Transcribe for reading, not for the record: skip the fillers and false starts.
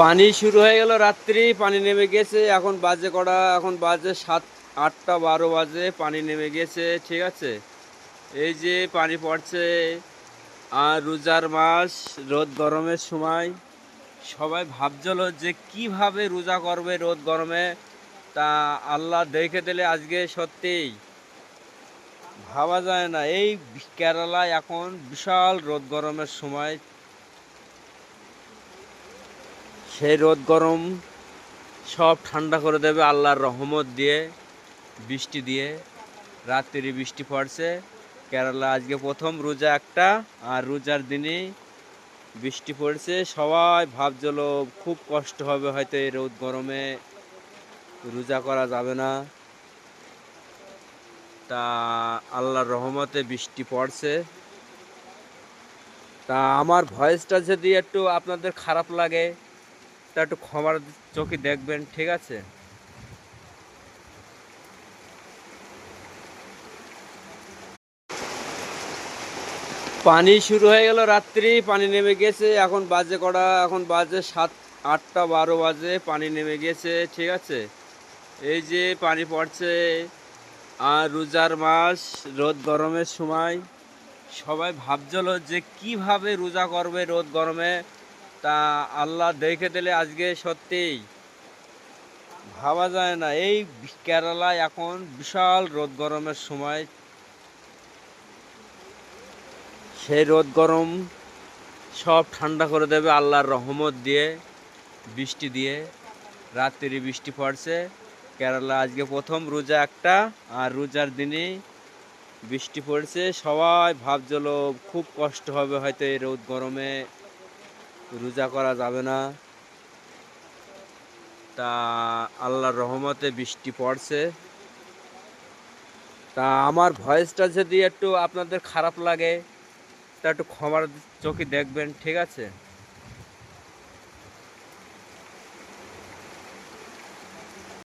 পানি শুরু হয়ে গেল রাত্রি, পানি নেমে গেছে। এখন বাজে কটা? এখন বাজে 7, 8টা 12 বাজে, পানি নেমে গেছে। ঠিক আছে, এই যে পানি পড়ছে। আর রোজার মাস, রোদ গরমের সময় সবাই ভাবছিল যে কিভাবে রোজা করবে রোদ গরমে। তা আল্লাহ দেখে দিলে আজকে সত্যিই ভাবা যায় না। এই কেরালায় এখন বিশাল রোদ গরমের সময়, সেই রোদ গরম সব ঠান্ডা করে দেবে আল্লাহর রহমত দিয়ে, বৃষ্টি দিয়ে। রাত্রি বৃষ্টি পড়ছে। কেরালা আজকে প্রথম রোজা একটা, আর রোজার দিনই বৃষ্টি পড়ছে। সবাই ভাবছিল খুব কষ্ট হবে, হয়তো এই রোদ গরমে রোজা করা যাবে না। তা আল্লাহর রহমতে বৃষ্টি পড়ছে। তা আমার ভয়েসটা যদি একটু আপনাদের খারাপ লাগে তা একটু ক্ষমার চোখে দেখবেন, ঠিক আছে? পানি শুরু হয়ে গেল রাত্রি, পানি নেমে গেছে। এখন বাজে কটা? এখন বাজে 7, 8টা 12 বাজে, পানি নেমে গেছে। ঠিক আছে, এই যে পানি পড়ছে। আর রোজার মাস, রোদ গরমের সময় সবাই ভাবছিল যে কিভাবে রোজা করবে রোদ গরমে। তা আল্লাহ দেখে দিলে আজকে সত্যিই ভাবা যায় না। এই কেরালায় এখন বিশাল রোদ গরমের সময়, সেই রোদ গরম সব ঠান্ডা করে দেবে আল্লাহর রহমত দিয়ে, বৃষ্টি দিয়ে। রাত্রি বৃষ্টি পড়ছে। কেরালা আজকে প্রথম রোজা একটা, আর রোজার দিনই বৃষ্টি পড়ছে। সবাই ভাবছিল খুব কষ্ট হবে, হয়তো এই রোদ গরমে রোজা করা যাবে না। তা আল্লাহর রহমতে বৃষ্টি পড়ছে। তা আমার ভয়েসটা যদি একটু আপনাদের খারাপ লাগে তা একটু ক্ষমার চোখে দেখবেন, ঠিক আছে?